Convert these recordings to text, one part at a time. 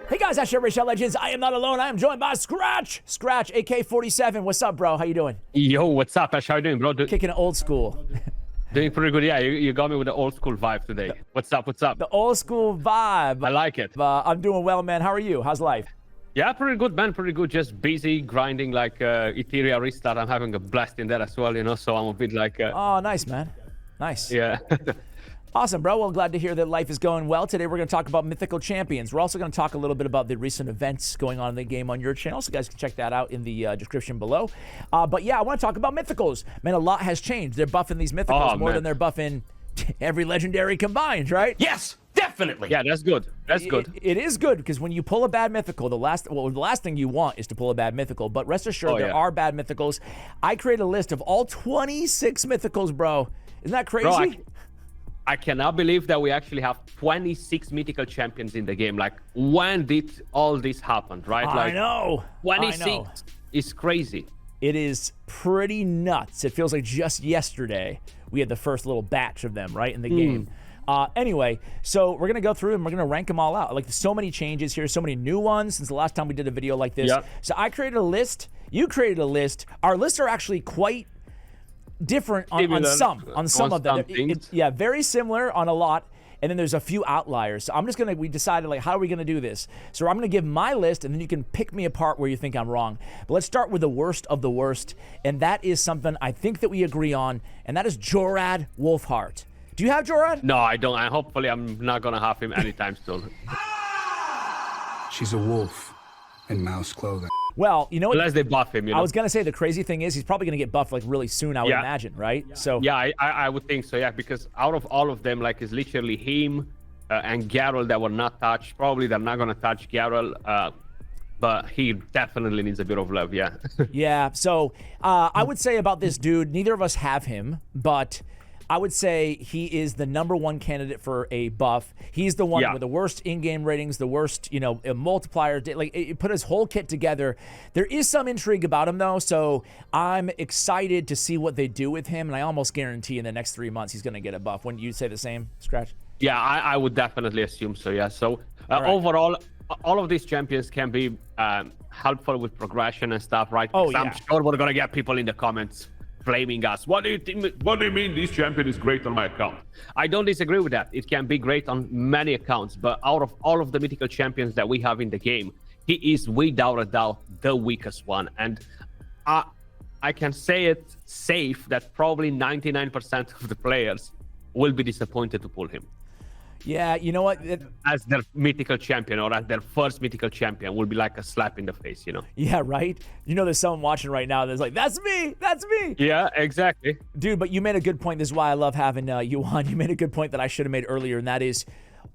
Hey guys, Ashnar Legends. I am not alone. I am joined by Scratch. Scratch, AK-47. What's up, bro? How you doing? Yo, what's up, Ash? How you doing, bro? Kicking it old school. Doing pretty good. Yeah, you got me with the old school vibe today. What's up? What's up? The old school vibe. I like it. I'm doing well, man. How are you? How's life? Yeah, pretty good, man. Pretty good. Just busy grinding like Ethereum restart. I'm having a blast in that as well, you know. So I'm a bit like. Oh, nice, man. Nice. Yeah. Awesome, bro. Well, glad to hear that life is going well. Today, we're going to talk about Mythical Champions. We're also going to talk a little bit about the recent events going on in the game on your channel, so you guys can check that out in the description below. But yeah, I want to talk about Mythicals. Man, a lot has changed. They're buffing these Mythicals more than they're buffing every legendary combined, right? Yes, definitely. Yeah, that's good. That's good. It is good, because when you pull a bad Mythical, the last thing you want is to pull a bad Mythical. But rest assured, there are bad Mythicals. I created a list of all 26 Mythicals, bro. Isn't that crazy? Bro, I cannot believe that we actually have 26 mythical champions in the game. Like, when did all this happen, right? Like, I know. 26 is crazy. It is pretty nuts. It feels like just yesterday we had the first little batch of them, right, in the game. Anyway, so we're going to go through and we're going to rank them all out. Like, so many changes here, so many new ones since the last time we did a video like this. Yep. So I created a list. You created a list. Our lists are actually quite different on some of them. Yeah, very similar on a lot, and then there's a few outliers. So I'm just gonna, we decided, like, how are we gonna do this? So I'm gonna give my list, and then you can pick me apart where you think I'm wrong. But let's start with the worst of the worst, and that is something I think that we agree on, and that is Jorad Wolfheart. Do you have Jorad? No, I don't. And hopefully I'm not gonna have him anytime soon. She's a wolf in mouse clothing. Well, you know what? Unless they buff him, you know? I was gonna say the crazy thing is he's probably gonna get buffed like really soon, I would imagine, right? So yeah, I would think so, yeah, because out of all of them, like, it's literally him and Geral that were not touched. Probably they're not gonna touch Geral, but he definitely needs a bit of love, yeah. Yeah, so I would say about this dude, neither of us have him, but I would say he is the #1 candidate for a buff. He's the one with the worst in-game ratings, the worst, you know, multiplier. Like, it put his whole kit together. There is some intrigue about him, though, so I'm excited to see what they do with him, and I almost guarantee in the next 3 months he's going to get a buff. Wouldn't you say the same, Scratch? Yeah, I would definitely assume so, yeah. So overall, all of these champions can be helpful with progression and stuff, right? Oh, yeah. I'm sure we're going to get people in the comments blaming us. What do you mean this champion is great on my account? I don't disagree with that. It can be great on many accounts, but out of all of the mythical champions that we have in the game, he is without a doubt the weakest one. And I can say it safe that probably 99% of the players will be disappointed to pull him. Yeah, you know what? As their mythical champion, or as their first mythical champion, will be like a slap in the face, you know? Yeah, right? You know, there's someone watching right now that's like, that's me! That's me! Yeah, exactly. Dude, but you made a good point. This is why I love having you on. You made a good point that I should have made earlier, and that is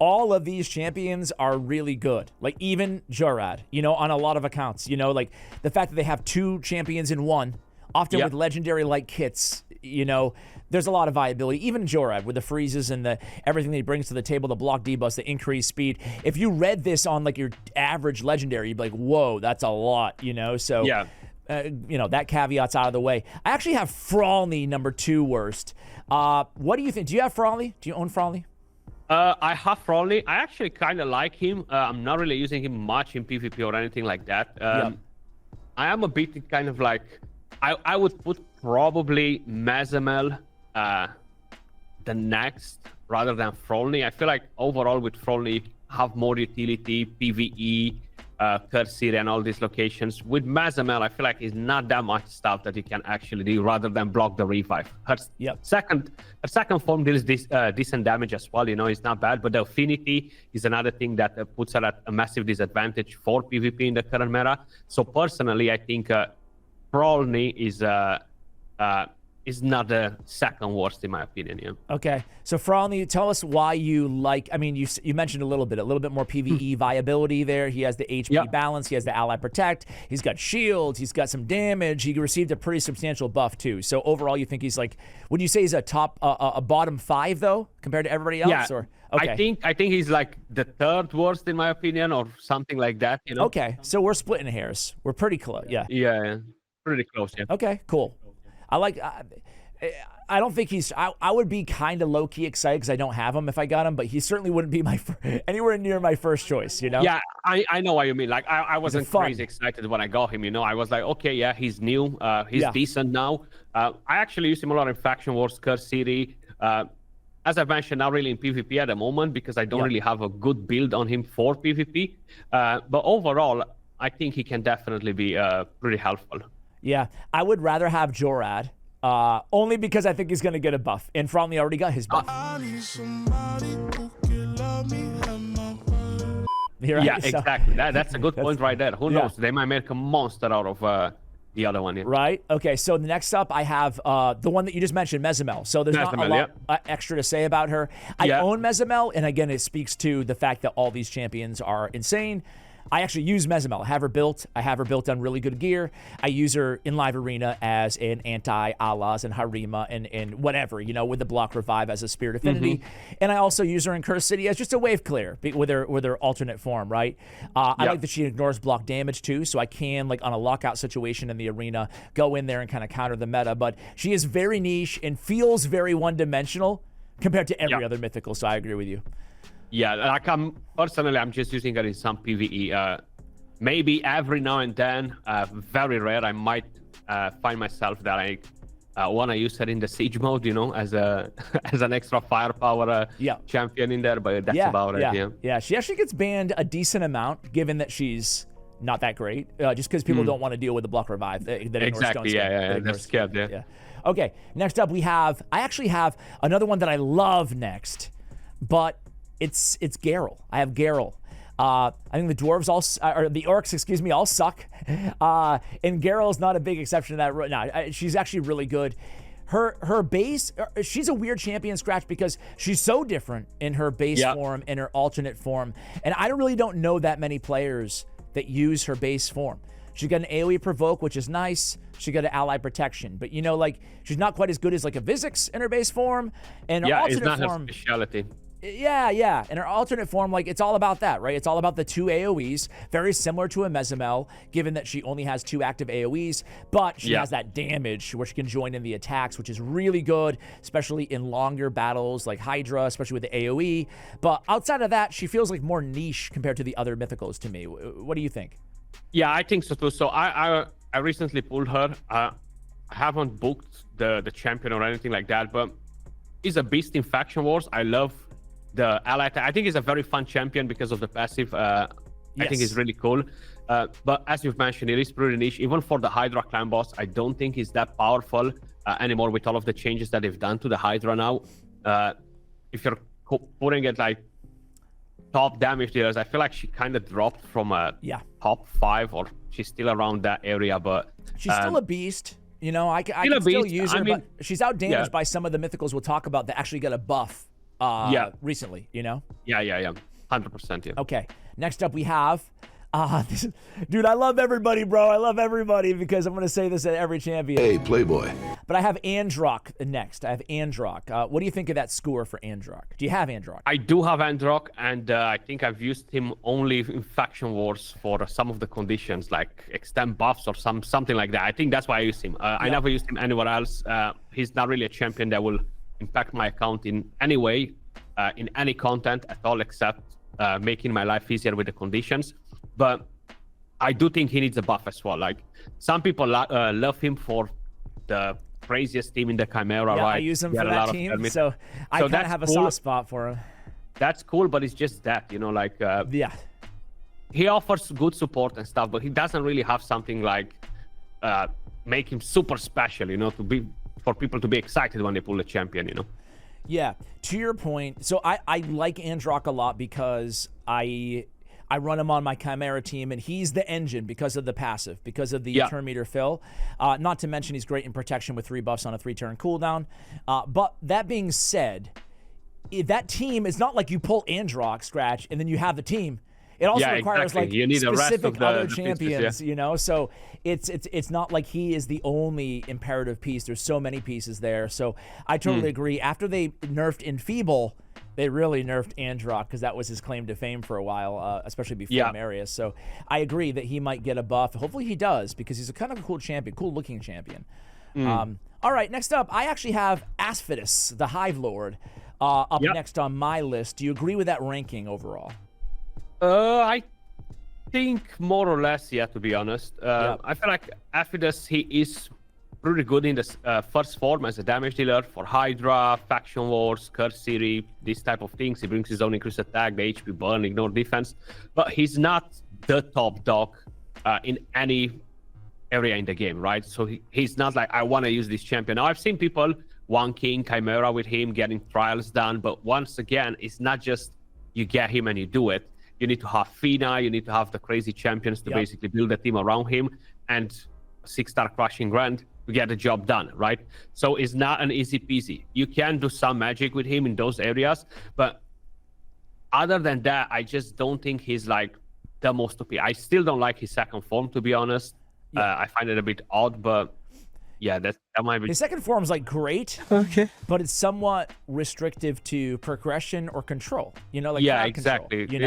all of these champions are really good. Like, even Jorad, you know, on a lot of accounts. You know, like, the fact that they have 2 champions in one, often with legendary-like kits, you know, there's a lot of viability. Even Jorad, with the freezes and the everything that he brings to the table, the block debuffs, the increased speed. If you read this on, like, your average legendary, you'd be like, whoa, that's a lot, you know? So, you know, that caveat's out of the way. I actually have Froly #2 worst. What do you think? Do you have Froly? Do you own Froly? I have Froly. I actually kind of like him. I'm not really using him much in PvP or anything like that. I am a bit kind of like... I would put probably Mezamel the next rather than Froly. I feel like overall with Froly have more utility, PvE, Cricia and all these locations. With Mezamel, I feel like it's not that much stuff that you can actually do rather than block the revive. Her second form deals this decent damage as well, you know, it's not bad, but the affinity is another thing that puts her at a massive disadvantage for PvP in the current meta. So personally, I think Froly is not the second worst in my opinion. Yeah. Okay, so Froly, tell us why you like. I mean, you mentioned a little bit more PvE viability there. He has the HP balance. He has the ally protect. He's got shields. He's got some damage. He received a pretty substantial buff too. So overall, you think he's like? Would you say he's a top, a bottom 5 though, compared to everybody else? Yeah. Or okay. I think he's like the 3rd worst in my opinion, or something like that. You know. Okay, so we're splitting hairs. We're pretty close. Yeah. Yeah. Pretty close, yeah. Okay, cool. I like. I don't think he's. I would be kind of low key excited because I don't have him if I got him, but he certainly wouldn't be my anywhere near my first choice. You know? Yeah, I know what you mean. Like I wasn't crazy excited when I got him. You know, I was like, okay, yeah, he's new. He's decent now. I actually use him a lot in Faction Wars, Curse City. As I've mentioned, not really in PvP at the moment because I don't really have a good build on him for PvP. But overall, I think he can definitely be pretty helpful. Yeah, I would rather have Jorad. Only because I think he's going to get a buff. And Froly already got his buff. Yeah, exactly. That's a good point right there. Who knows? They might make a monster out of the other one. Yeah. Right? Okay, so next up, I have the one that you just mentioned, Mezamel. So there's not a lot extra to say about her. I own Mezamel, and again, it speaks to the fact that all these champions are insane. I actually use Mezamel. I have her built. I have her built on really good gear. I use her in live arena as an anti-Allas and Harima and whatever, you know, with the block revive as a spirit affinity. And I also use her in Curse City as just a wave clear with her alternate form, right? I like that she ignores block damage too, so I can, like on a lockout situation in the arena, go in there and kind of counter the meta. But she is very niche and feels very one-dimensional compared to every other mythical, so I agree with you. Yeah, like I'm just using it in some PvE. Maybe every now and then, very rare, I might find myself that I want to use it in the siege mode, you know, as an extra firepower champion in there. But that's about it. Yeah, she actually gets banned a decent amount, given that she's not that great, just because people don't want to deal with the block revive. Exactly. They're scared. Yeah. Okay. Next up, I actually have another one that I love next, but it's Geral. I have Geral. I think the dwarves or the orcs, excuse me, all suck. And Geral is not a big exception to that. No, she's actually really good. Her base, she's a weird champion, Scratch, because she's so different in her base form and her alternate form. And I really don't know that many players that use her base form. She got an AoE provoke, which is nice. She got an ally protection, but you know, like she's not quite as good as like a Vizix in her base form. And her alternate it's not form, her specialty. Yeah. And her alternate form, like, it's all about that, right? It's all about the 2 AoEs, very similar to a Mezamel, given that she only has 2 active AoEs, but she has that damage where she can join in the attacks, which is really good, especially in longer battles like Hydra, especially with the AoE. But outside of that, she feels like more niche compared to the other mythicals to me. What do you think? Yeah, I think so too. So I recently pulled her. I haven't booked the champion or anything like that, but he's a beast in Faction Wars. I love the ally. I think he's a very fun champion because of the passive. I think he's really cool. But as you've mentioned, it is pretty niche. Even for the Hydra clan boss, I don't think he's that powerful anymore with all of the changes that they've done to the Hydra now. If you're putting it like top damage dealers, I feel like she kind of dropped from a top 5, or she's still around that area. But she's still a beast. You know, I can still use her, but she's out damaged by some of the mythicals we'll talk about that actually got a buff. Recently, you know? Yeah. 100%, yeah. Okay, next up we have, dude, I love everybody, bro. I love everybody because I'm going to say this at every champion. Hey, Playboy. But I have Androck next. I have Androck. What do you think of that score for Androck? Do you have Androck? I do have Androck, and I think I've used him only in Faction Wars for some of the conditions, like extend buffs or something like that. I think that's why I used him. I never used him anywhere else. He's not really a champion that will impact my account in any way, in any content at all, except making my life easier with the conditions. But I do think he needs a buff as well. Like, some people love him for the craziest team in the Chimera, right? I use him for that team, so I kind of have a soft spot for him. That's cool, but it's just that, you know, like... he offers good support and stuff, but he doesn't really have something like make him super special, you know, for people to be excited when they pull a champion, you know? Yeah, to your point, so I like Androck a lot because I run him on my Chimera team, and he's the engine because of the passive, because of the turn meter fill. Not to mention he's great in protection with 3 buffs on a 3-turn cooldown. But that being said, that team is not like you pull Androck, Scratch, and then you have the team. It also requires like you need specific the other champions, pieces, you know. So it's not like he is the only imperative piece. There's so many pieces there. So I totally agree. After they nerfed Enfeeble, they really nerfed Androck because that was his claim to fame for a while, especially before Marius. So I agree that he might get a buff. Hopefully he does, because he's a kind of a cool champion, cool looking champion. All right, next up, I actually have Asphodus, the Hive Lord, up next on my list. Do you agree with that ranking overall? I think more or less, yeah, to be honest. I feel like Asphodus, he is pretty good in the first form as a damage dealer for Hydra, Faction Wars, Curse City, these type of things. He brings his own increased attack, the HP burn, ignore defense. But he's not the top dog in any area in the game, right? So he's not like, I want to use this champion. Now, I've seen people wanking Chimera with him, getting trials done. But once again, it's not just you get him and you do it. You need to have Fina, you need to have the crazy champions to basically build a team around him, and 6-star Crushing Grand to get the job done, right? So it's not an easy peasy. You can do some magic with him in those areas, but other than that, I just don't think he's like the most OP. I still don't like his second form, to be honest. I find it a bit odd, but yeah, that might be. His second form's like great, but it's somewhat restrictive to progression or control. You know, like exactly. Control, you know?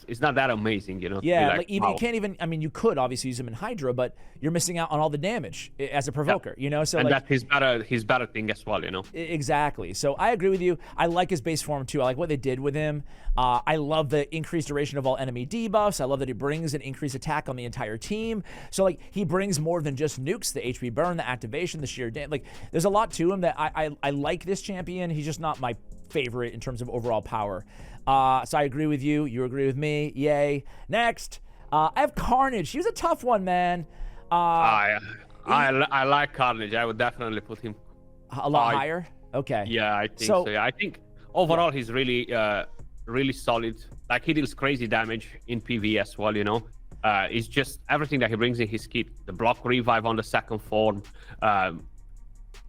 It's not that amazing, you know. Yeah, like even, you can't even. I mean, you could obviously use him in Hydra, but you're missing out on all the damage as a provoker. You know, so and like, that's his better thing as well. You know. Exactly. So I agree with you. I like his base form too. I like what they did with him. I love the increased duration of all enemy debuffs. I love that he brings an increased attack on the entire team. So like he brings more than just nukes, the HP burn, the activation, the sheer damage. Like there's a lot to him that I like this champion. He's just not my favorite in terms of overall power. So I agree with you. You agree with me. Yay. Next, I have Carnage. He was a tough one, man. I like Carnage. I would definitely put him a lot higher. Okay. Yeah, I think so. Yeah, I think overall he's really solid. Like he deals crazy damage in PvE as well. You know, it's just everything that he brings in his kit. The block revive on the second form.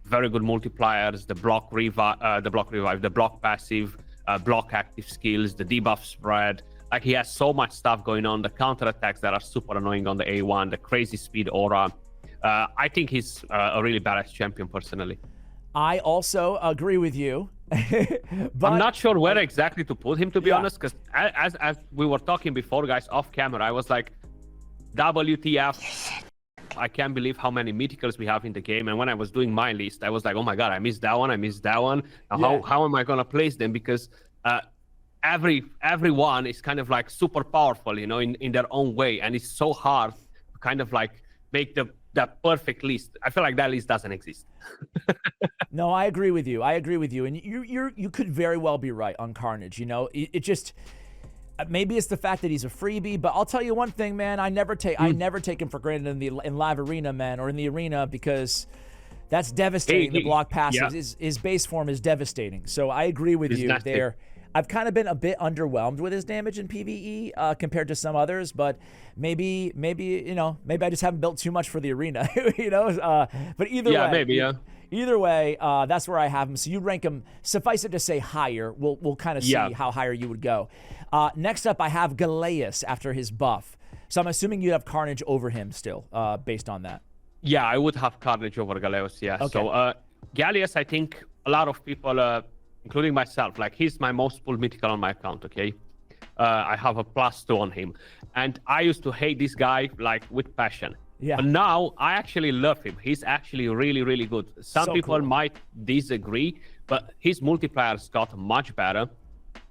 Very good multipliers. The block revive, the block passive, block active skills, the debuff spread. Like he has so much stuff going on. The counter attacks that are super annoying on the A1. The crazy speed aura. I think he's a really badass champion personally. I also agree with you. But I'm not sure where exactly to put him, to be honest, because as we were talking before, guys, off camera, I was like, WTF. I can't believe how many mythicals we have in the game. And when I was doing my list, I was like, oh my god, I missed that one. How am I gonna place them? Because everyone is kind of like super powerful, you know, in their own way, and it's so hard to kind of like make that perfect list. I feel like that list doesn't exist. No, I agree with you. And you could very well be right on Carnage. You know, it just maybe it's the fact that he's a freebie, but I'll tell you one thing, man. I never take him for granted in live arena, man, or in the arena, because that's devastating. The block passive, his base form is devastating. So I agree with you there. I've kind of been a bit underwhelmed with his damage in PvE compared to some others, but maybe I just haven't built too much for the arena, you know. But either way, that's where I have him. So you rank him. Suffice it to say higher. We'll kind of see how higher you would go. Next up, I have Galas after his buff. So I'm assuming you have Carnage over him still, based on that. Yeah, I would have Carnage over Galas. Yeah. Okay. So Galas, I think a lot of people. Including myself, like he's my most pulled mythical on my account, okay? I have a +2 on him. And I used to hate this guy, like, with passion. Yeah. But now, I actually love him. He's actually really, really good. Some people might disagree, but his multipliers got much better.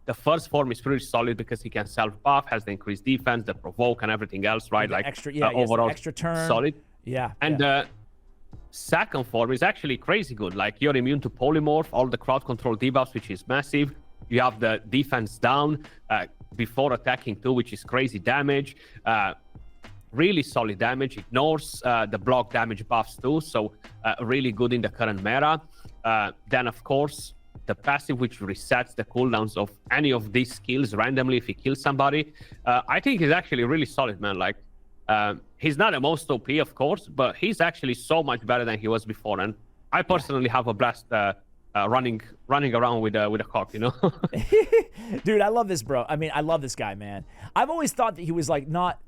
The first form is pretty solid because he can self-buff, has the increased defense, the provoke, and everything else, right? Like, overall, extra turn. Solid. Yeah. And second form is actually crazy good. Like you're immune to polymorph, all the crowd control debuffs, which is massive. You have the defense down before attacking too, which is crazy damage. Really solid damage. Ignores the block damage buffs too, so really good in the current meta. Then of course the passive, which resets the cooldowns of any of these skills randomly if he kills somebody. I think he's actually really solid, man. Like he's not the most OP, of course, but he's actually so much better than he was before. And I personally have a blast running around with a cock, you know? Dude, I love this, bro. I mean, I love this guy, man. I've always thought that he was like not...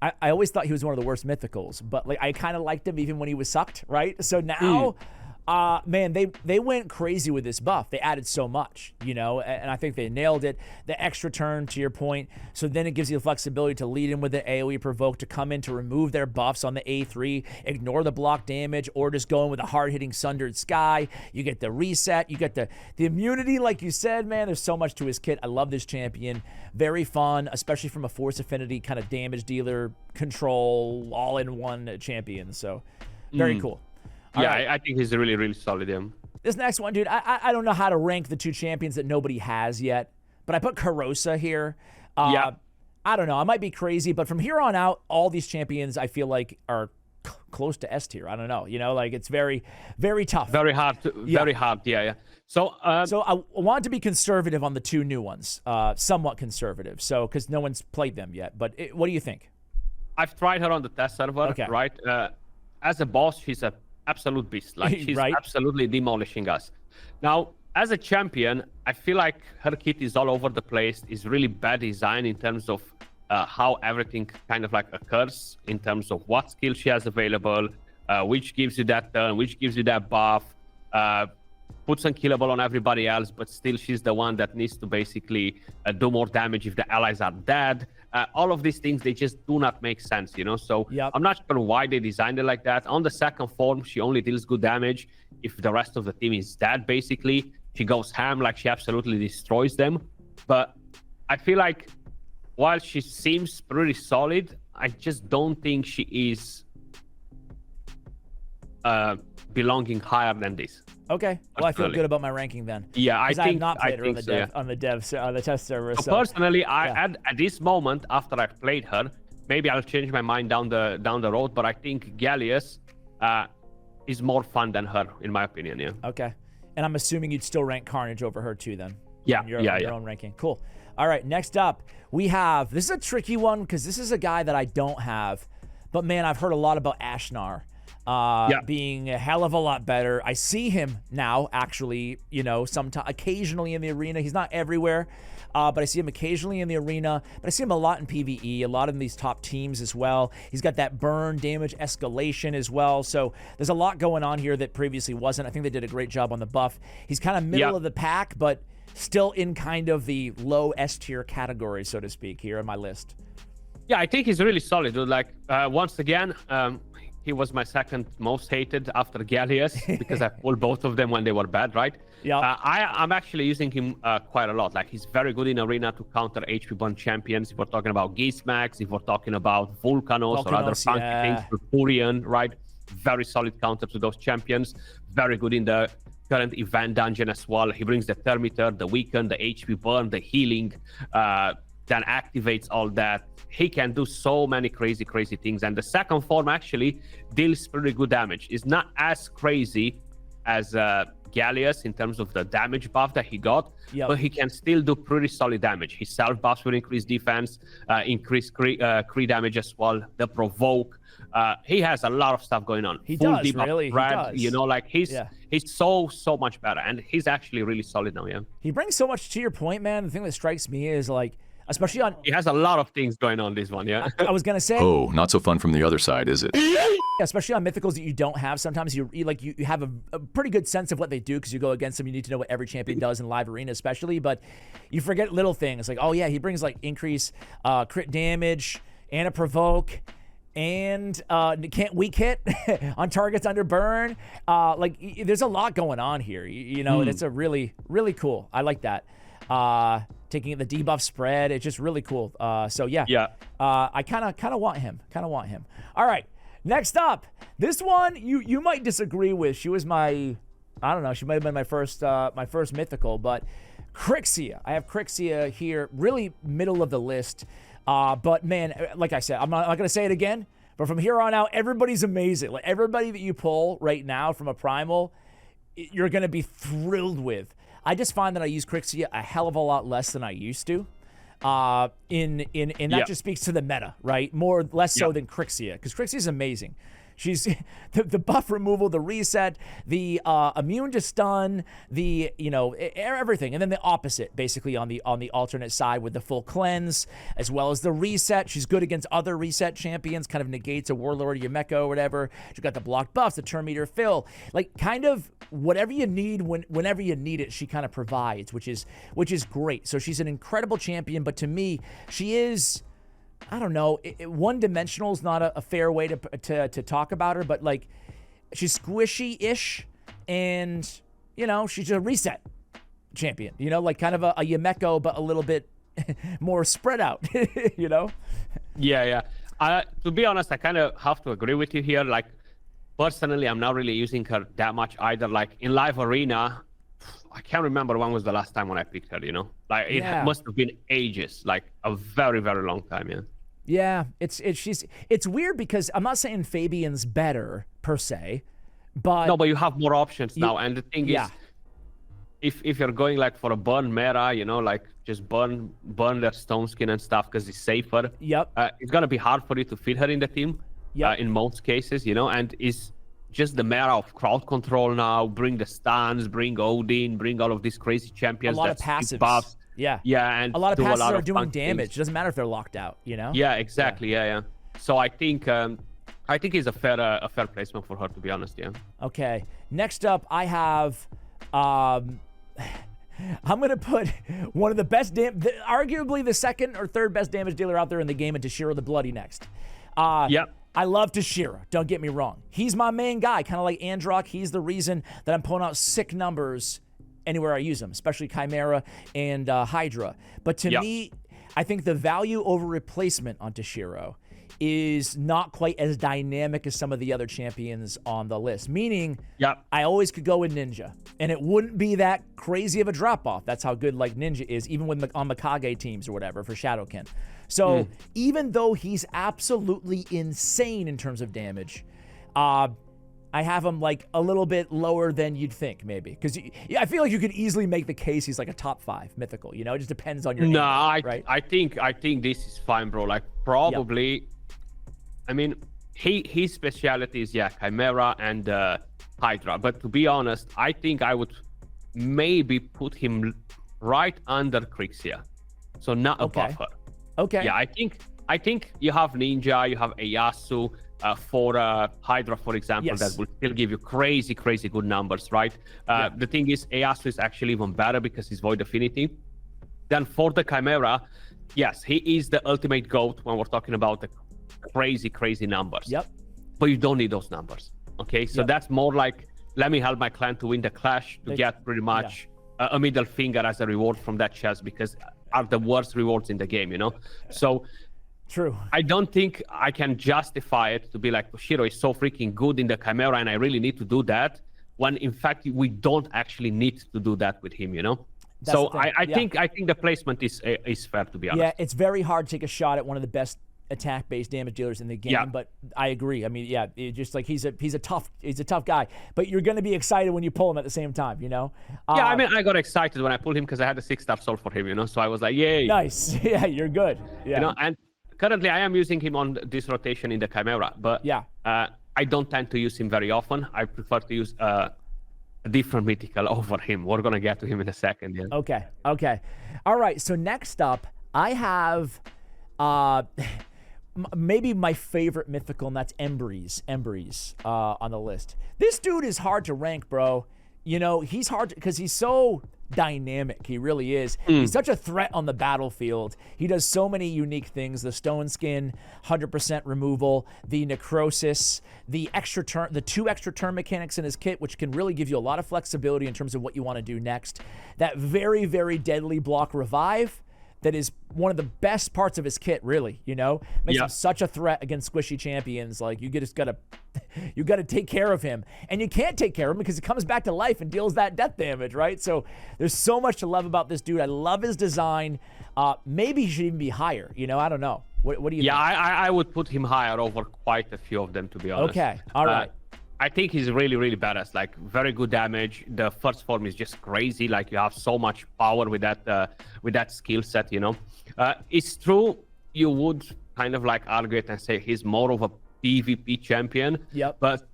I always thought he was one of the worst mythicals, but like I kind of liked him even when he was sucked, right? So now Man, they went crazy with this buff. They added so much, you know, and I think they nailed it. The extra turn, to your point, so then it gives you the flexibility to lead in with the AoE provoke, to come in to remove their buffs on the A3, ignore the block damage, or just go in with a hard-hitting Sundered Sky. You get the reset, you get the immunity, like you said, man. There's so much to his kit. I love this champion. Very fun, especially from a Force Affinity kind of damage dealer control, all-in-one champion. So, very cool. All yeah, right. I think he's really, really solid. This next one, dude, I don't know how to rank the two champions that nobody has yet, but I put Carrosa here. Yeah. I don't know. I might be crazy, but from here on out, all these champions I feel like are close to S tier. I don't know. You know, like it's very, very tough. Very hard. Very hard. Yeah. So I want to be conservative on the two new ones, somewhat conservative. So because no one's played them yet. But what do you think? I've tried her on the test server. Okay. Right. As a boss, she's a absolute beast. Like she's Right. absolutely demolishing us. Now, as a champion, I feel like her kit is all over the place. It's really bad design in terms of how everything kind of like occurs, in terms of what skill she has available, which gives you that turn, which gives you that buff, puts unkillable on everybody else, but still she's the one that needs to basically do more damage if the allies are dead. All of these things, they just do not make sense, you know? So I'm not sure why they designed it like that. On the second form, she only deals good damage if the rest of the team is dead, basically. She goes ham, like she absolutely destroys them. But I feel like while she seems pretty solid, I just don't think she is belonging higher than this. Okay. Well, I feel good about my ranking then. Yeah, I think I have not played her on the so, on the test server. So personally, at this moment, after I've played her, maybe I'll change my mind down the road. But I think Galas is more fun than her, in my opinion. Yeah. Okay. And I'm assuming you'd still rank Carnage over her too, then. Yeah. Your own ranking. Cool. All right. Next up, we have, this is a tricky one because this is a guy that I don't have, but man, I've heard a lot about Ashnar. Being a hell of a lot better. I see him now, actually, you know, sometimes occasionally in the arena. He's not everywhere, but I see him occasionally in the arena. But I see him a lot in PvE, a lot in these top teams as well. He's got that burn damage escalation as well. So there's a lot going on here that previously wasn't. I think they did a great job on the buff. He's kind of middle of the pack, but still in kind of the low S tier category, so to speak, here on my list. Yeah, I think he's really solid, dude. Like, once again, he was my second most hated after Galas because I pulled both of them when they were bad, right? Yeah. I'm actually using him quite a lot. Like, he's very good in arena to counter HP burn champions. If we're talking about Gizmak, if we're talking about Volcanos or other funky things, Furion, right? Very solid counter to those champions. Very good in the current event dungeon as well. He brings the Thermitor, the Weaken, the HP burn, the healing, then activates all that. He can do so many crazy things. And the second form actually deals pretty good damage. It's not as crazy as Galas in terms of the damage buff that he got, but he can still do pretty solid damage. His self buffs will increase defense, increase crit damage as well, the provoke. He has a lot of stuff going on. He does, really. He does. You know, like he's so much better. And he's actually really solid now, yeah. He brings so much to your point, man. The thing that strikes me is like, especially on... He has a lot of things going on, this one, yeah? I was going to say... Oh, not so fun from the other side, is it? Especially on Mythicals that you don't have. Sometimes you have a pretty good sense of what they do because you go against them. You need to know what every champion does in live arena especially, but you forget little things. Like, oh yeah, he brings like increase crit damage and a provoke and can't weak hit on targets under burn. Like, there's a lot going on here, you know, and it's a really cool. I like that. Taking the debuff spread, it's just really cool. So yeah. I kind of want him. All right, next up, this one you might disagree with. She was my, I don't know, she might have been my first mythical, but Cricia. I have Cricia here, really middle of the list. But man, like I said, I'm not gonna say it again. But from here on out, everybody's amazing. Like everybody that you pull right now from a primal, you're gonna be thrilled with. I just find that I use Cricia a hell of a lot less than I used to. And that just speaks to the meta, right? Less so than Cricia, because Crixia is amazing. She's the buff removal, the reset, the immune to stun, the everything, and then the opposite basically on the alternate side with the full cleanse as well as the reset. She's good against other reset champions, kind of negates a Warlord, Yumeko, or whatever. She's got the block buffs, the turn meter fill, like kind of whatever you need whenever you need it. She kind of provides, which is great. So she's an incredible champion, but to me, she is. I don't know. One-dimensional is not a fair way to talk about her, but like she's squishy-ish, and she's a reset champion. Like kind of a Yumeko, but a little bit more spread out. Yeah. To be honest, I kind of have to agree with you here. Like personally, I'm not really using her that much either. Like in live arena, I can't remember when was the last time when I picked her, Like it must have been ages, like a very, very long time, yeah. Yeah, it's weird because I'm not saying Fabian's better per se, but no, but you have more options now, and the thing is, if you're going like for a burn meta, like just burn their stone skin and stuff because it's safer. Yep. It's gonna be hard for you to fit her in the team. Yep. In most cases, and it's just the meta of crowd control now. Bring the stuns, bring Odin, bring all of these crazy champions. A lot of passives. Buffs. Yeah. Yeah, and a lot of passives are doing fun damage. things. It doesn't matter if they're locked out, Yeah, exactly. Yeah. So I think it's a fair placement for her, to be honest. Yeah. Okay. Next up, I have. I'm gonna put one of the best arguably the second or third best damage dealer out there in the game, and Tashiro the Bloody next. Yep. I love Tashiro, don't get me wrong. He's my main guy, kind of like Androck. He's the reason that I'm pulling out sick numbers anywhere I use him, especially Chimera and Hydra. But to me, I think the value over replacement on Tashiro is not quite as dynamic as some of the other champions on the list. Meaning, I always could go with Ninja, and it wouldn't be that crazy of a drop-off. That's how good like Ninja is, even with on Mikage teams or whatever for Shadowkin. So even though he's absolutely insane in terms of damage, I have him like a little bit lower than you'd think, maybe. Because I feel like you could easily make the case he's like a top 5 mythical. It just depends on your No, right? I think this is fine, bro. Like probably, I mean, his specialty is Chimera and Hydra. But to be honest, I think I would maybe put him right under Cricia, so not above her. Okay. Yeah, I think you have Ninja, you have Ieyasu. For Hydra, for example, that will still give you crazy good numbers, right? The thing is, Ieyasu is actually even better because he's Void Affinity. Then for the Chimera, yes, he is the ultimate GOAT when we're talking about the crazy numbers. Yep. But you don't need those numbers, okay? So that's more like, let me help my clan to win the clash to get pretty much a middle finger as a reward from that chest, because are the worst rewards in the game, So... True. I don't think I can justify it to be like, Toshiro is so freaking good in the Chimera and I really need to do that, when in fact we don't actually need to do that with him, So I think the placement is fair, to be honest. Yeah, it's very hard to take a shot at one of the best attack-based damage dealers in the game, but I agree. I mean, it just like he's a tough guy, but you're going to be excited when you pull him at the same time, I mean, I got excited when I pulled him because I had a 6-star soul for him, so I was like, yay. Nice. Yeah, you're good. Yeah. And currently, I am using him on this rotation in the Chimera, but I don't tend to use him very often. I prefer to use a different mythical over him. We're going to get to him in a second. Yeah. Okay. All right, so next up, I have maybe my favorite mythical, and that's Embry's on the list. This dude is hard to rank, bro. He's hard because he's so dynamic. He really is. He's such a threat on the battlefield. He does so many unique things. The stone skin, 100% removal, the necrosis, the 2 extra turn mechanics in his kit, which can really give you a lot of flexibility in terms of what you want to do next. That very, very deadly block revive. That is one of the best parts of his kit, really, makes him such a threat against squishy champions. Like, you just gotta take care of him. And you can't take care of him because he comes back to life and deals that death damage, right? So there's so much to love about this dude. I love his design. Maybe he should even be higher, I don't know. What do you think? I would put him higher over quite a few of them, to be honest. Okay, all right. I think he's really badass. Like, very good damage. The first form is just crazy. Like, you have so much power with that skill set. It's true. You would kind of like argue it and say he's more of a PvP champion. Yep. But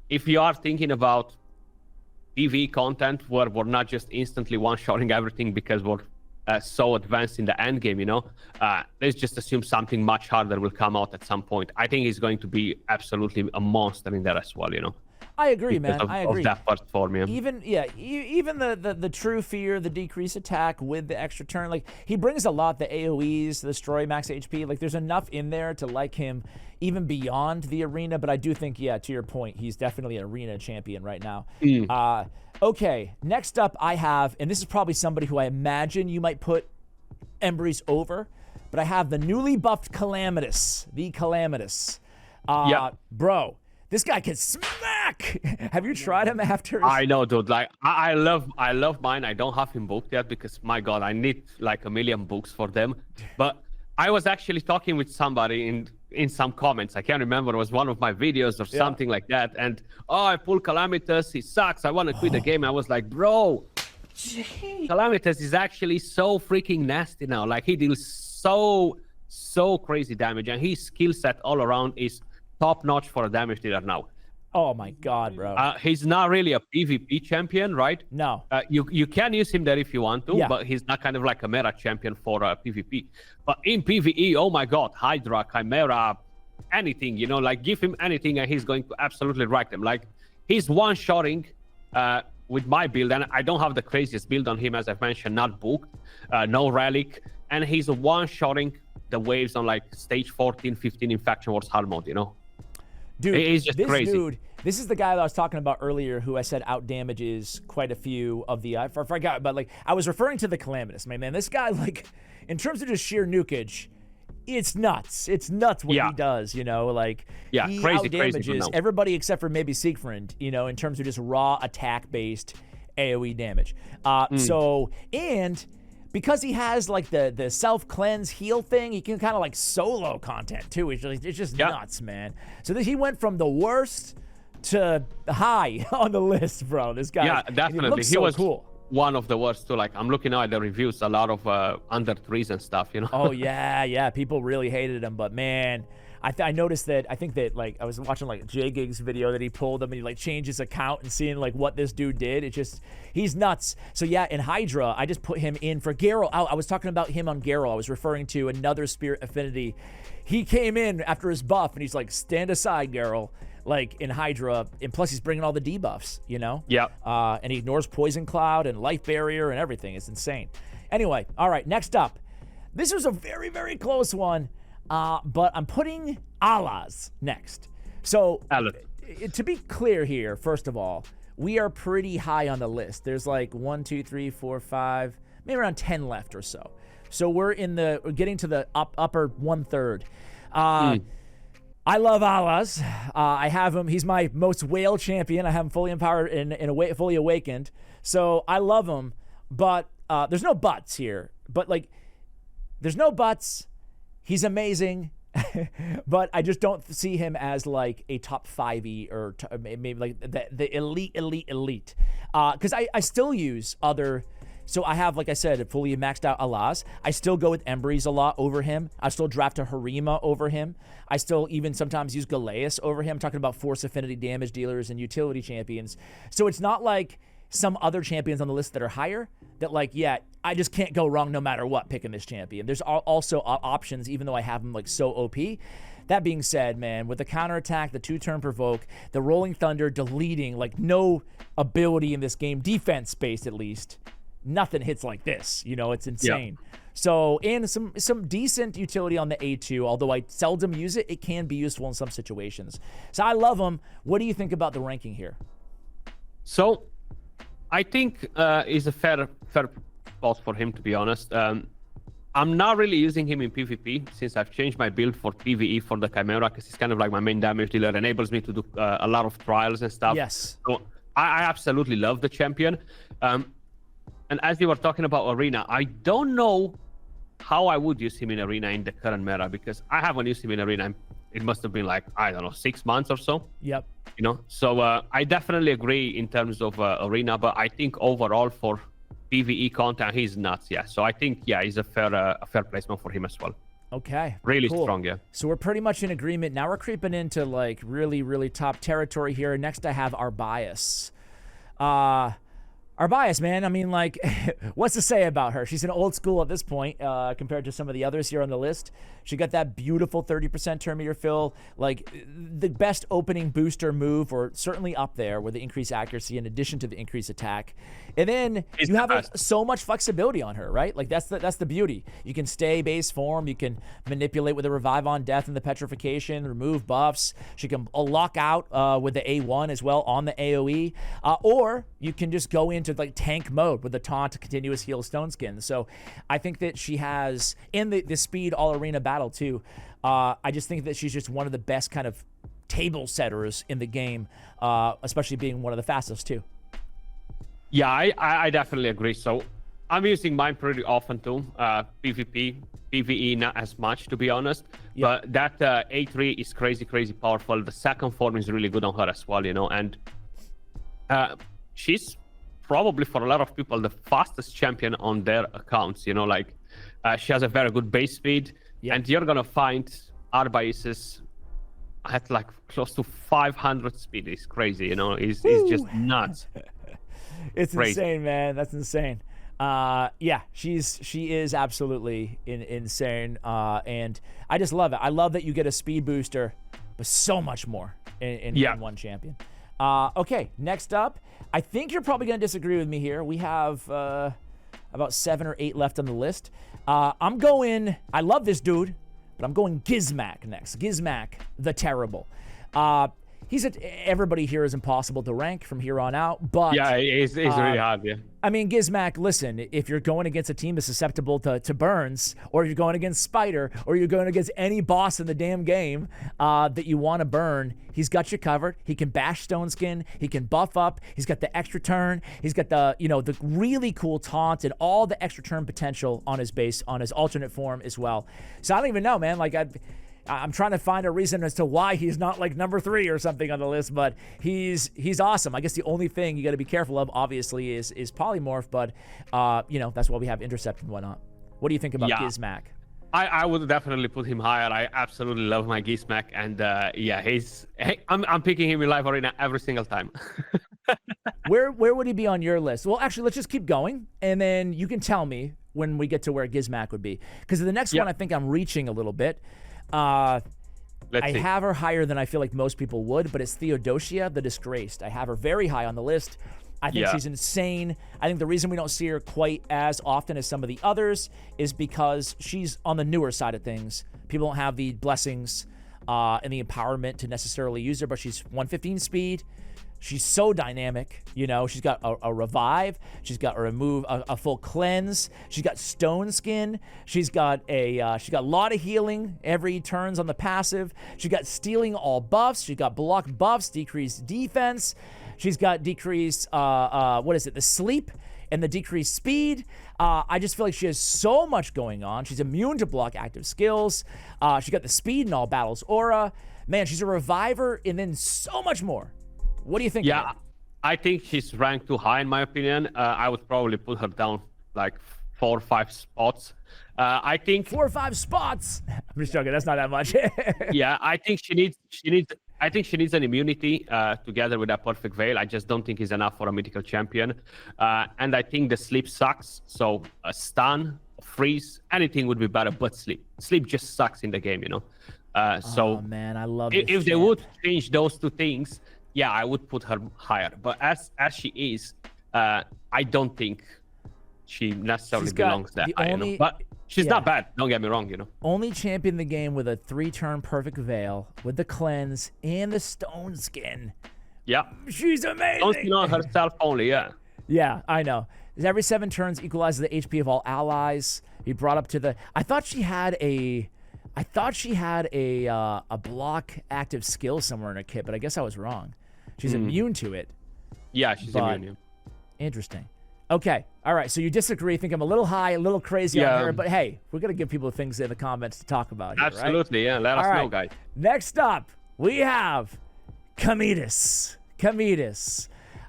if you are thinking about PvE content where we're not just instantly one-shotting everything because we're so advanced in the end game, let's just assume something much harder will come out at some point. I think he's going to be absolutely a monster in there as well, I agree, man. I agree. Of that first form, yeah. Even the true fear, the decrease attack with the extra turn, like he brings a lot. The AOE's, the destroy max HP, like there's enough in there to like him even beyond the arena. But I do think, yeah, to your point, he's definitely an arena champion right now. Okay, next up I have, and this is probably somebody who I imagine you might put Embry's over, but I have the newly buffed Calamitus, the Calamitus. Bro. This guy can smack. Have you tried him after? I know, dude. Like, I love mine. I don't have him booked yet because, my God, I need like 1 million books for them. But I was actually talking with somebody in some comments. I can't remember. It was one of my videos or something like that. And, I pulled Calamitus. He sucks. I want to quit the game. I was like, bro, Calamitus is actually so freaking nasty now. Like, he deals so crazy damage. And his skill set all around is top notch for a damage dealer now. Oh my God, bro. He's not really a PvP champion, right? No. You can use him there if you want to, but he's not kind of like a meta champion for PvP. But in PvE, oh my God, Hydra, Chimera, anything, like give him anything and he's going to absolutely wreck them. Like he's one-shotting with my build, and I don't have the craziest build on him, as I've mentioned, not booked, no relic, and he's one-shotting the waves on like stage 14, 15 in Faction Wars hard mode, Dude, it's just crazy. Dude, this is the guy that I was talking about earlier who I said out damages quite a few of the... I forgot, but like I was referring to the Calamitus. Man, this guy, like, in terms of just sheer nukage, it's nuts. It's nuts what he does, like he out damages everybody except for maybe Siegfried, in terms of just raw attack-based AoE damage. And because he has like the self-cleanse heal thing, he can kind of like solo content too. It's just nuts, man. So he went from the worst to high on the list, bro. This guy, yeah, definitely. He was cool. One of the worst too. Like I'm looking now at the reviews, a lot of under threes and stuff. Oh yeah. People really hated him, but man, I noticed that. I think that like I was watching like J-Gig's video that he pulled him and he like changed his account and seeing like what this dude did. It just, he's nuts. So yeah, in Hydra, I just put him in for Geral. I was talking about him on Geral. I was referring to another Spirit Affinity. He came in after his buff and he's like, stand aside, Geral. Like in Hydra, and plus he's bringing all the debuffs, Yeah. And he ignores Poison Cloud and Life Barrier and everything. It's insane. Anyway, all right, next up. This was a very, very close one. But I'm putting Allas next. So, to be clear here, first of all, we are pretty high on the list. There's like 1, 2, 3, 4, 5, maybe around 10 left or so. So we're getting to the upper 1/3. I love Allas. I have him. He's my most whale champion. I have him fully empowered and fully awakened. So I love him. But there's no buts here. But like, there's no buts. He's amazing, but I just don't see him as like a top 5e or maybe like the elite. Because I still use other. So I have, like I said, fully maxed out Allas. I still go with Embry's a lot over him. I still draft a Harima over him. I still even sometimes use Galas over him. I'm talking about force affinity damage dealers and utility champions. So it's not like some other champions on the list that are higher that like, yeah, I just can't go wrong no matter what picking this champion. There's also options, even though I have him like so OP. That being said, man, with the counterattack, the 2-turn provoke, the rolling thunder, deleting, like no ability in this game, defense-based at least, nothing hits like this. It's insane. Yeah. So, and some decent utility on the A2, although I seldom use it, it can be useful in some situations. So I love him. What do you think about the ranking here? So, I think is a fair spot for him, to be honest. I'm not really using him in PvP since I've changed my build for PvE for the Chimera because he's kind of like my main damage dealer, enables me to do a lot of trials and stuff. Yes. So I absolutely love the champion. And as you were talking about Arena, I don't know how I would use him in Arena in the current meta because I haven't used him in Arena. It must have been like, I don't know, 6 months or so. Yep. So I definitely agree in terms of Arena, but I think overall for PvE content, he's nuts, yeah. So I think, yeah, he's a fair placement for him as well. Okay. Really cool. strong, yeah. So we're pretty much in agreement. Now we're creeping into like really, really top territory here. Next I have Arbias. Arbias, man, I mean, like, what's to say about her? She's an old school at this point compared to some of the others here on the list. She got that beautiful 30% turn meter fill, like the best opening booster move, or certainly up there with the increased accuracy in addition to the increased attack. And then you have like, so much flexibility on her, right? Like that's the beauty. You can stay base form. You can manipulate with the Revive on Death and the Petrification, remove buffs. She can lock out with the A1 as well on the AoE. Or you can just go into like tank mode with the Taunt, Continuous Heal, Stone Skin. So I think that she has, in the speed all arena battle too, I just think that she's just one of the best kind of table setters in the game, especially being one of the fastest too. Yeah, I definitely agree. So I'm using mine pretty often too. PvP, PvE not as much, to be honest. Yep. But that A3 is crazy powerful. The second form is really good on her as well, you know. And she's probably, for a lot of people, the fastest champion on their accounts, you know. Like, she has a very good base speed. Yep. And you're going to find Arbias at like close to 500 speed. It's crazy, you know. It's just nuts. It's insane, man. That's insane. Yeah, she is absolutely insane, and I just love it. I love that you get a speed booster, but so much more in one champion. Okay, next up, I think you're probably going to disagree with me here. We have about 7 or 8 left on the list. I love this dude, but I'm going Gizmak next. Gizmak, the Terrible. Everybody here is impossible to rank from here on out, but yeah, it's really hard. Yeah, I mean, Gizmak, listen, if you're going against a team that's susceptible to burns, or you're going against Spider, or you're going against any boss in the damn game that you want to burn, he's got you covered. He can bash Stone Skin. He can buff up. He's got the extra turn. He's got the really cool taunt and all the extra turn potential on his base, on his alternate form as well. So I don't even know, man. Like I'm trying to find a reason as to why he's not like number 3 or something on the list, but he's awesome. I guess the only thing you got to be careful of, obviously, is polymorph, but that's why we have intercept and whatnot. What do you think about Gizmak? I would definitely put him higher. I absolutely love my Gizmak, and I'm picking him in live arena every single time. Where would he be on your list? Well, actually, let's just keep going, and then you can tell me when we get to where Gizmak would be, because the next one I think I'm reaching a little bit. I have her higher than I feel like most people would, but it's Theodosia, the Disgraced. I have her very high on the list. I think she's insane. I think the reason we don't see her quite as often as some of the others is because she's on the newer side of things. People don't have the blessings and the empowerment to necessarily use her, but she's 115 speed. She's so dynamic, you know. She's got a revive. She's got a full cleanse. She's got Stone Skin. She's got a lot of healing every turns on the passive. She's got stealing all buffs. She's got block buffs, decreased defense. She's got decreased the sleep and the decreased speed. I just feel like she has so much going on. She's immune to block active skills. She got the speed in all battles aura. Man, she's a reviver and then so much more. What do you think? Yeah, I think she's ranked too high in my opinion. I would probably put her down like 4 or 5 spots. I think 4 or 5 spots. I'm just joking. That's not that much. Yeah, I think she needs an immunity together with that perfect veil. I just don't think it's enough for a mythical champion. And I think the sleep sucks. So a stun, freeze, anything would be better, but sleep. Sleep just sucks in the game, you know. Oh man, I love this if they would change those 2 things. Yeah, I would put her higher, but as she is, I don't think she necessarily belongs that high. You know? But she's not bad. Don't get me wrong. You know, only champion in the game with a 3-turn perfect veil with the cleanse and the Stone Skin. Yeah, she's amazing. Stone Skin on herself only. Yeah. Yeah, I know. Every 7 turns equalizes the HP of all allies. He brought up to the. I thought she had a block active skill somewhere in her kit, but I guess I was wrong. She's immune to it. Yeah, she's immune. Interesting. Okay. All right. So you disagree. Think I'm a little high, a little crazy on her, but hey, we're going to give people things in the comments to talk about here, Absolutely. Right? Yeah. Let us know, guys. Next up, we have Calamitus.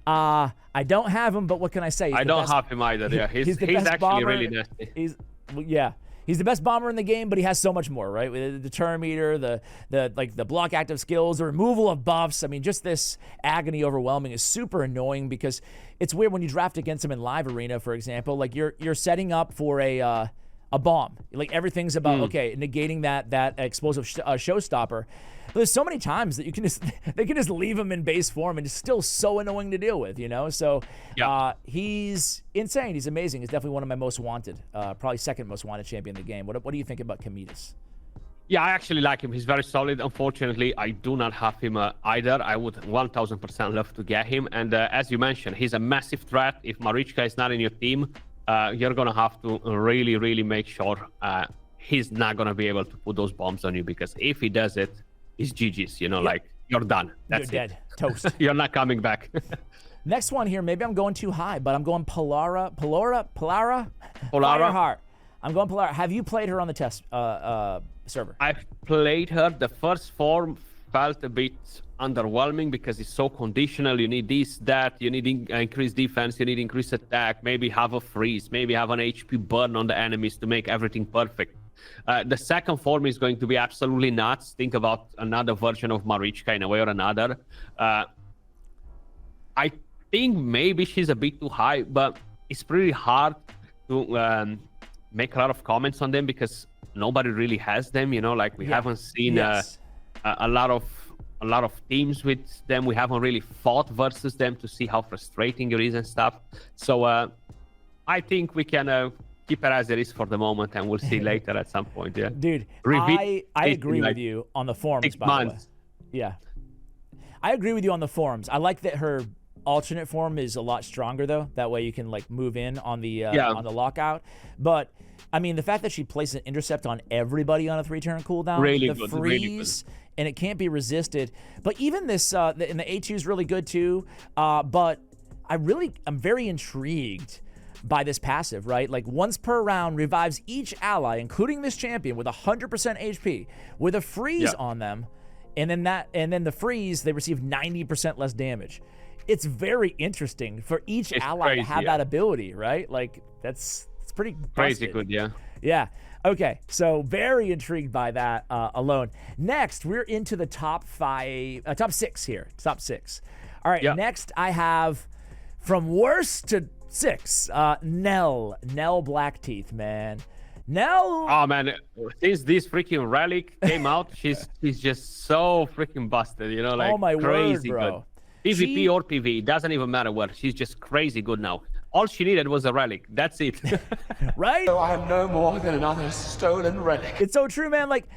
I don't have him, but what can I say? I don't have him either. Yeah. He's actually bomber. really nasty. He's the best bomber in the game, but he has so much more, right? With the turn meter, the block active skills, the removal of buffs. I mean, just this agony overwhelming is super annoying because it's weird when you draft against him in live arena, for example. Like you're setting up for a bomb. Like everything's about okay, negating that explosive showstopper. But there's so many times that they can just leave him in base form and it's still so annoying to deal with, you know? So he's insane. He's amazing. He's definitely one of my most wanted, probably second most wanted champion in the game. What do you think about Calamitus? Yeah, I actually like him. He's very solid. Unfortunately, I do not have him either. I would 1000% love to get him. And as you mentioned, he's a massive threat. If Marichka is not in your team, you're going to have to really, really make sure he's not going to be able to put those bombs on you, because if he does it, it's GG's, you know, like you're done. That's You're dead. Toast. You're not coming back. Next one here, maybe I'm going too high, but I'm going Polara. Fireheart. I'm going Polara. Have you played her on the test server? I've played her. The first form felt a bit underwhelming because it's so conditional. You need this, that. You need increased defense. You need increased attack. Maybe have a freeze. Maybe have an HP burn on the enemies to make everything perfect. The second form is going to be absolutely nuts. Think about another version of Marichka in a way or another. I think maybe she's a bit too high, but it's pretty hard to make a lot of comments on them because nobody really has them. You know, like we haven't seen a lot of teams with them. We haven't really fought versus them to see how frustrating it is and stuff. So I think we can keep it as it is for the moment, and we'll see later at some point. Yeah, dude, I agree with you on the forums. By the way, yeah, I agree with you on the forums. I like that her alternate form is a lot stronger though. That way you can like move in on the lockout. But I mean, the fact that she places an intercept on everybody on a 3-turn cooldown, the freeze, and it can't be resisted. But even this, and the A2 is really good too. But I'm very intrigued by this passive, right? Like once per round revives each ally, including this champion, with 100% HP, with a freeze on them, and then the freeze, they receive 90% less damage. It's very interesting for each ally to have that ability, right? Like it's pretty crazy good, yeah. Yeah. Okay, so very intrigued by that alone. Next, we're into the top 6 here. Top 6. All right, next I have from worst to 6, Nell Blackteeth, man. Nell. Oh man, since this freaking relic came out, she's just so freaking busted, you know, like crazy word, bro. Good. PvP or PvE, doesn't even matter what. She's just crazy good now. All she needed was a relic. That's it. Right? So I am no more than another stolen relic. It's so true, man. Like,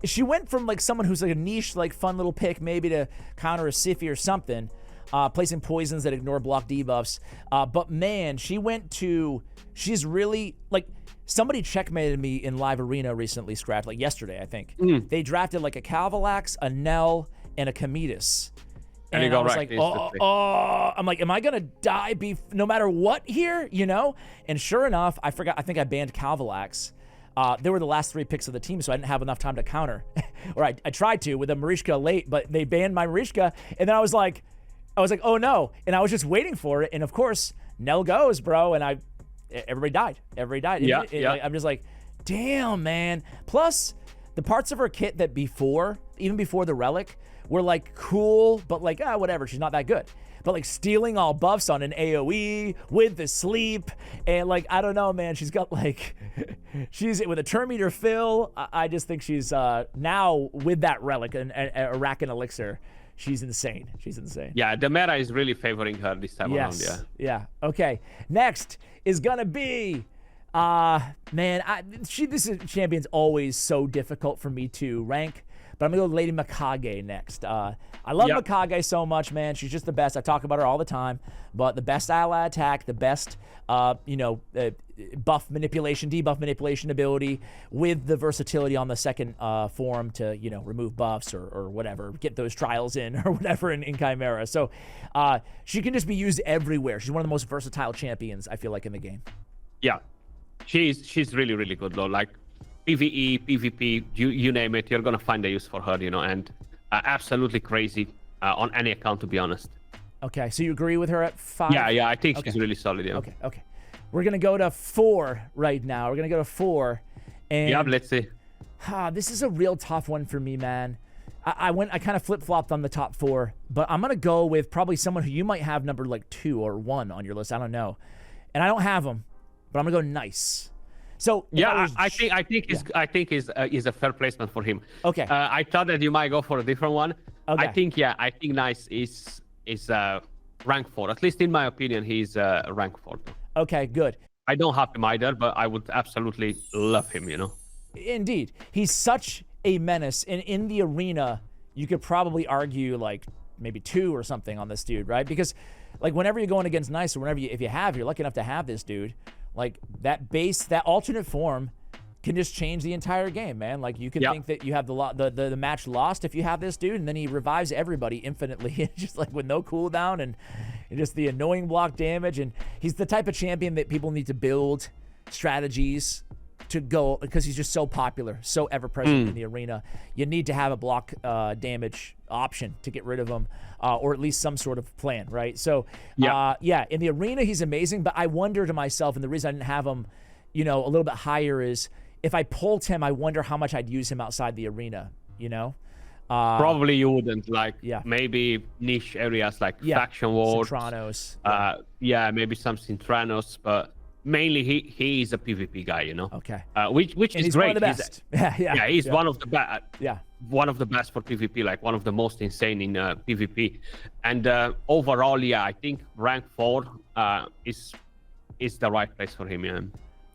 she went from like someone who's like a niche, like fun little pick, maybe to counter a Siffy or something, placing poisons that ignore block debuffs. But man, she's really like, somebody checkmated me in live arena recently, Scratch, like yesterday, I think. They drafted like a Calvalax, a Nell, and a Calamitus. And I was like, I'm like, am I gonna die no matter what here, you know? And sure enough, I think I banned Calvalax. They were the last 3 picks of the team, so I didn't have enough time to counter. Or I tried to with a Marichka late, but they banned my Marichka, and then I was like, oh no. And I was just waiting for it, and of course, Nell goes, bro, and everybody died. Yeah. I'm just like, damn, man. Plus, the parts of her kit that even before the relic, were like cool, but like, whatever, she's not that good. But like stealing all buffs on an AoE with the sleep, and like, I don't know, man, she's got like, she's with a turn meter fill. I just think she's now with that relic and a rack and elixir, she's insane. Yeah, the meta is really favoring her this time around, Yeah. Okay, next is gonna be, this champion's always so difficult for me to rank. But I'm going to go Lady Mikage next. I love Mikage so much, man. She's just the best. I talk about her all the time. But the best ally attack, the best, buff manipulation, debuff manipulation ability with the versatility on the second form to, remove buffs or whatever, get those trials in or whatever in Chimera. So she can just be used everywhere. She's one of the most versatile champions, I feel like, in the game. Yeah. She's really, really good, though. Like, PvE, PvP, you name it, you're gonna find a use for her, and absolutely crazy on any account, to be honest. Okay, so you agree with her at 5? Yeah, I think she's really solid, yeah. Okay. We're gonna go to 4 right now. We're gonna go to 4, And yeah, let's see. this is a real tough one for me, man. I kind of flip-flopped on the top 4, but I'm going to go with probably someone who you might have number like 2 or 1 on your list. I don't know. And I don't have him, but I'm going to go nice. So yeah, I think is a fair placement for him. Okay. I thought that you might go for a different one. Okay. I think nice is rank 4. At least in my opinion, he's rank 4. Okay, good. I don't have him either, but I would absolutely love him, you know. Indeed. He's such a menace. And in the arena, you could probably argue like maybe 2 or something on this dude, right? Because like whenever you're going against nice, or whenever if you're lucky enough to have this dude, like that alternate form can just change the entire game, man. Like you can think that you have the match lost if you have this dude, and then he revives everybody infinitely, just like with no cooldown and just the annoying block damage. And he's the type of champion that people need to build strategies to go, because he's just so popular, so ever present in the arena. You need to have a block damage option to get rid of him, or at least some sort of plan, right? So in the arena he's amazing, but I wonder to myself, and the reason I didn't have him a little bit higher is if I pulled him, I wonder how much I'd use him outside the arena, Probably you wouldn't, like maybe niche areas like faction wars, Cintranos, maybe some Cintranos, but mainly he is a PvP guy, Okay. Which and is he's great. One of the best. He's one of the best. Yeah. One of the best for PvP, like one of the most insane in PvP. And overall, I think rank 4 is the right place for him. Yeah.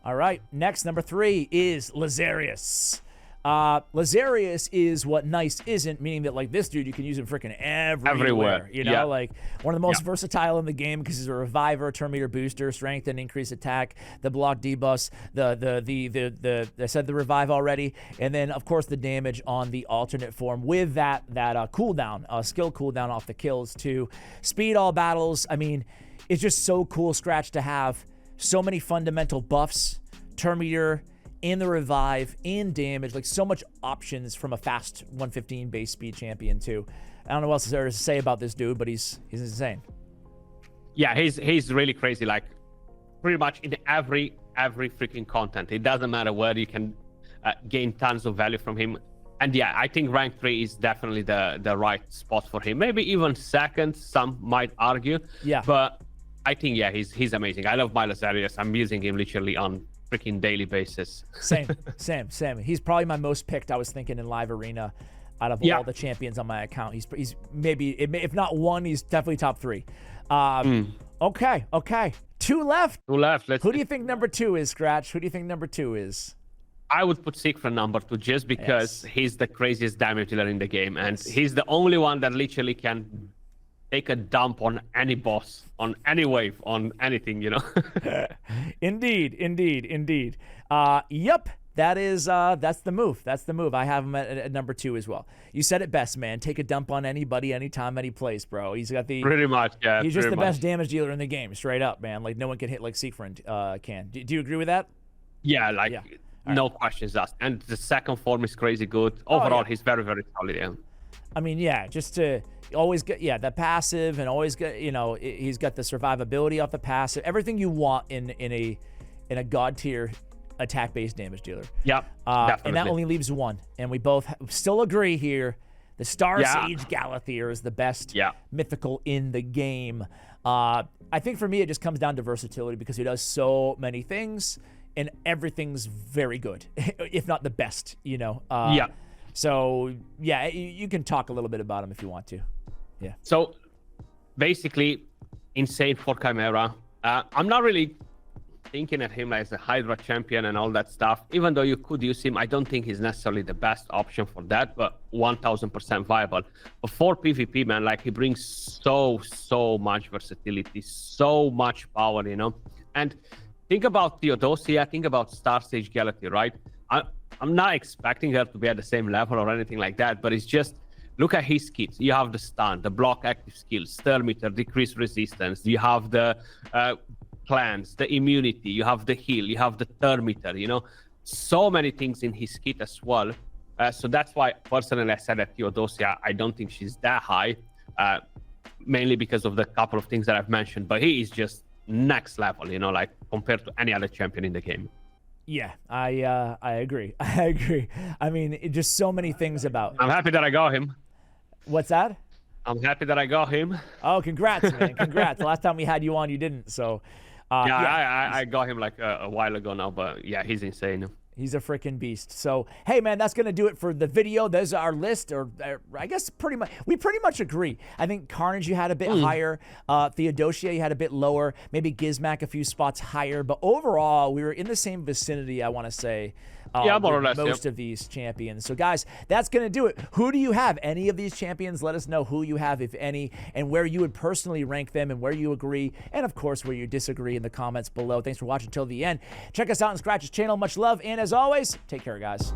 All right. Next, number 3 is Lazarius. Lazarius is what nice isn't, meaning that like this dude, you can use him freaking everywhere. Like one of the most versatile in the game because he's a reviver, turn meter booster, strength and increase attack, the block debuffs, the I said the revive already, and then of course the damage on the alternate form with that cooldown, skill cooldown off the kills too. Speed all battles. I mean, it's just so cool, Scratch, to have so many fundamental buffs, turn meter, in the revive, in damage, like so much options from a fast 115 base speed champion too. I don't know what else there is to say about this dude, but he's insane. Yeah, he's really crazy. Like pretty much in every freaking content, it doesn't matter where, you can gain tons of value from him. And I think rank 3 is definitely the right spot for him. Maybe even second, some might argue. Yeah. But I think he's amazing. I love my Lazarius. I'm using him literally on freaking daily basis. Same. He's probably my most picked, I was thinking, in live arena out of all the champions on my account. He's maybe, if not 1, he's definitely top 3. Okay. 2 left. Who do you think number 2 is, Scratch? Who do you think number 2 is? I would put Siegfried number 2 just because he's the craziest damage dealer in the game, and he's the only one that literally can take a dump on any boss, on any wave, on anything, Indeed. Yep. That's the move. I have him at number 2 as well. You said it best, man. Take a dump on anybody, anytime, any place, bro. He's got the pretty much, yeah. He's just the best damage dealer in the game, straight up, man. Like no one can hit like Siegfried can. Do you agree with that? Yeah, no questions asked. And the second form is crazy good. Overall, he's very, very solid. Yeah. I mean, just to always get the passive, and always get he's got the survivability off the passive, everything you want in a god tier attack based damage dealer. Yep, and that only leaves 1, and we both still agree here. The Star Sage Galathier is the best mythical in the game. I think for me it just comes down to versatility because he does so many things, and everything's very good, if not the best. So you can talk a little bit about him if you want to. Yeah. So basically, insane for Chimera. I'm not really thinking of him as a Hydra champion and all that stuff. Even though you could use him, I don't think he's necessarily the best option for that. But 1000% viable. But for PvP, man, like he brings so much versatility, so much power, And think about Theodosia. Think about Star Sage Galathier, right? I'm not expecting her to be at the same level or anything like that, but it's just look at his kits. You have the stun, the block active skills, stir meter, decrease resistance. You have the clans, the immunity. You have the heal. You have the turn meter. So many things in his kit as well. So that's why personally I said that Theodosia, I don't think she's that high, mainly because of the couple of things that I've mentioned. But he is just next level, like compared to any other champion in the game. Yeah, I agree. I agree. I mean, just so many things about. I'm happy that I got him. What's that? I'm happy that I got him. Oh, congrats, man. Congrats. The last time we had you on, you didn't. So, I got him like a while ago now, but yeah, he's insane. he's a freaking beast. So, hey, man, that's going to do it for the video. There's our list, or I guess we pretty much agree. I think Carnage you had a bit higher. Theodosia you had a bit lower. Maybe Gizmak a few spots higher. But overall, we were in the same vicinity, I want to say. Yeah, more or less, most of these champions. So, guys, that's going to do it. Who do you have? Any of these champions? Let us know who you have, if any, and where you would personally rank them and where you agree, and, of course, where you disagree in the comments below. Thanks for watching till the end. Check us out on Scratch's channel. Much love, and as always, take care, guys.